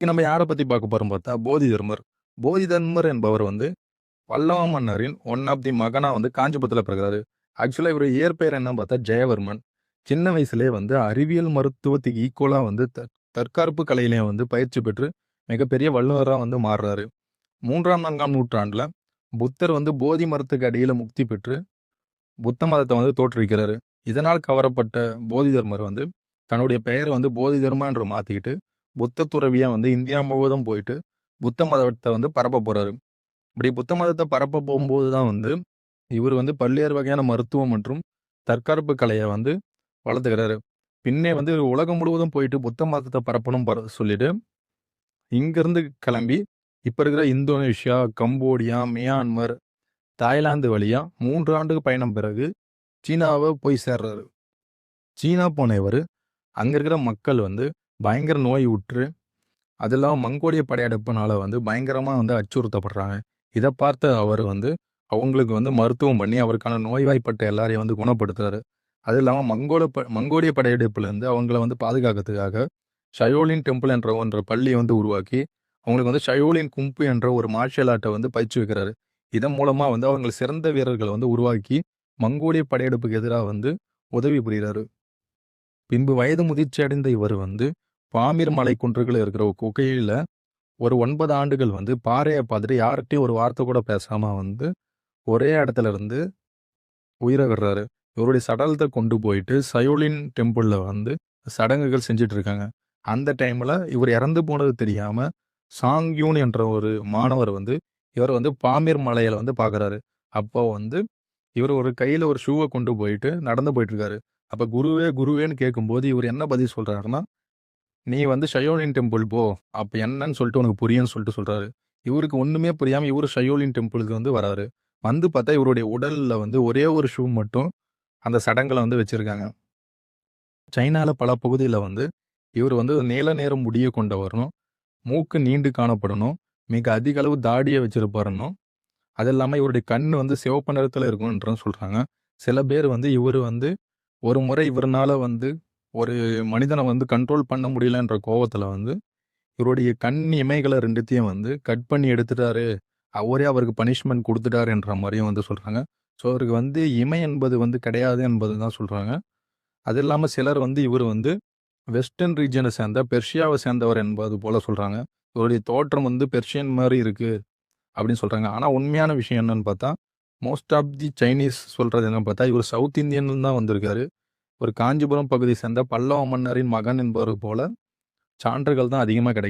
நம்ம யார பத்தி பார்க்க போறோம் பார்த்தா, போதிதர்மர். போதிதர்மர் என்பவர் வந்து பல்லவ மன்னரின் ஒன் ஆஃப் தி மகனா வந்து காஞ்சிபுரத்தில பிறக்குறாரு. ஆக்சுவலா இவரு இயற்பெயர் என்னன்னு பார்த்தா ஜெயவர்மன். சின்ன வயசுலயே வந்து அறிவியல் மருத்துவத்துக்கு ஈக்குவலா வந்து தற்காப்பு கலையிலயும் வந்து பயிற்சி பெற்று மிகப்பெரிய வல்லுனரா வந்து மாறுறாரு. 3ஆம், 4ஆம் நூற்றாண்டுல புத்தர் வந்து போதி மரத்துக்கு அடியில முக்தி பெற்று புத்த மதத்த வந்து தோற்றுவிக்கிறாரு. இதனால் கவரப்பட்ட போதிதர்மர் வந்து தன்னுடைய பெயர வந்து போதிதர்மா என்று மாத்திக்கிட்டு, புத்த துறவியா வந்து இந்தியா முழுவதும் போயிட்டு புத்த மதத்த வந்து பரப்ப போறாரு. இப்படி புத்த மதத்த பரப்ப போம்போது தான் வந்து, இவரு வந்து பல்வேறு வகையான மருத்துவம் மற்றும் தற்காப்பு கலைய வந்து வளர்த்துக்கிறாரு. பின்னே வந்து உலகம் முழுவதும் போயிட்டு புத்த மதத்த பரப்பணும் சொல்லிட்டு, இங்கருந்து கிளம்பி, இப்ப இருக்கிற இந்தோனேஷியா, கம்போடியா, மியான்மர், தாய்லாந்து வழியா 3 ஆண்டு பயணம் பிறகு சீனாவ போய் சேர்றாரு. சீனா போன இவரு, அங்க இருக்கிற மக்கள் வந்து பயங்கர நோய் உற்று, அது இல்லாம மங்கோலிய படையெடுப்புனால வந்து பயங்கரமா வந்து அச்சுறுத்தப்படுறாங்க. இத பார்த்த அவரு வந்து, அவங்களுக்கு வந்து மருத்துவம் பண்ணி, அவருக்கான நோய்வாய்ப்பட்ட எல்லாரையும் வந்து குணப்படுத்துறாரு. அது இல்லாம மங்கோலிய படையெடுப்புலேருந்து அவங்கள வந்து பாதுகாக்கிறதுக்காக, ஷயோலின் டெம்பிள் என்ற ஒன்ற பள்ளிய வந்து உருவாக்கி, அவங்களுக்கு வந்து ஷயோலின் கும்பு என்ற ஒரு மார்ஷியல் ஆர்ட்ட வந்து பயிற்றுவிக்கிறாரு. இதன் மூலமா வந்து அவங்க சிறந்த வீரர்கள வந்து உருவாக்கி, மங்கோலிய படையெடுப்புக்கு எதிரா வந்து உதவி புரியிறாரு. பின்பு வயது முதிர்ச்சி அடைந்த இவர் வந்து, பாமீர் மலைக்குன்றுகள்ல இருக்கிற ஒரு குகையில ஒரு 9 ஆண்டுகள் வந்து பாறைய பார்த்துட்டு யார்ட்டயும் ஒரு வார்த்தை கூட பேசாம வந்து, ஒரே இடத்துல இருந்து உயிர விடுறாரு. இவருடைய சடலத்த கொண்டு போயிட்டு சயோலின் டெம்பிள்ல வந்து சடங்குகள் செஞ்சுட்டு இருக்காங்க. அந்த டைம்ல இவர் இறந்து போனது தெரியாம, சாங்யூன் என்ற ஒரு மாணவர் வந்து, இவர வந்து பாமீர் மலையில வந்து பார்க்குறாரு. அப்போ வந்து இவரு ஒரு கையில ஒரு ஷூவ கொண்டு போயிட்டு நடந்து போயிட்டுருக்காரு. அப்ப குருவே! குருவேன்னு கேட்கும்போது, இவரு என்ன பதில் சொல்றாருன்னா, "நீ வந்து ஷயோலின் டெம்பிள் போ. அப்ப என்னன்னு சொல்லிட்டு உனக்கு புரியும்ன்னு" சொல்லிட்டு சொல்றாரு. இவருக்கு ஒண்ணுமே புரியாம இவரு ஷயோலின் டெம்பிளுக்கு வந்து வராரு. வந்து பார்த்தா இவருடைய உடல்ல வந்து ஒரே ஒரு ஷூ மட்டும் அந்த சடங்குல வந்து வச்சிருக்காங்க. சைனால பல பகுதியில வந்து இவரு வந்து நீல நிற முடிய கொண்டவரும், மூக்கு நீண்டு காணப்படணும், மிக அதிக அளவு தாடிய வச்சிருப்பாருன்னும், அது இல்லாம இவருடைய கண்ணு வந்து சிவப்பு நிறத்தில இருக்கும்ன்றும் சொல்றாங்க. சில பேர் வந்து இவரு வந்து ஒரு முறை இவருனால வந்து ஒரு மனிதன வந்து கண்ட்ரோல் பண்ண முடியலன்ற கோவத்துல வந்து, இவருடைய கண் இமைகள 2த்தையும் வந்து கட் பண்ணி எடுத்துட்டாரு. அவரே அவருக்கு பனிஷ்மென்ட் குடுத்துட்டாருன்ற மாரியும் வந்து சொல்றாங்க. ஸோ, அவருக்கு வந்து இமை என்பது வந்து கிடையாது என்பது தான் சொல்றாங்க. அது இல்லாம சிலர் வந்து இவரு வந்து வெஸ்டர்ன் ரீஜியன சேர்ந்த பெர்ஷியாவ சேர்ந்தவர் என்பது போல சொல்றாங்க. இவருடைய தோற்றம் வந்து பெர்ஷியன் மாரி இருக்கு அப்படின்னு சொல்றாங்க. ஆனா உண்மையான விஷயம் என்னன்னு பார்த்தா, மோஸ்ட் ஆஃப் தி சைனீஸ் சொல்றது என்னன்னு பார்த்தா, இவரு சவுத் இந்தியன்ல தான் வந்திருக்காரு. ஒரு காஞ்சிபுரம் பகுதியை சேர்ந்த பல்லவ மன்னரின் மகன் என்பவர் போல சான்றுகள் தான் அதிகமா கிடைக்குது.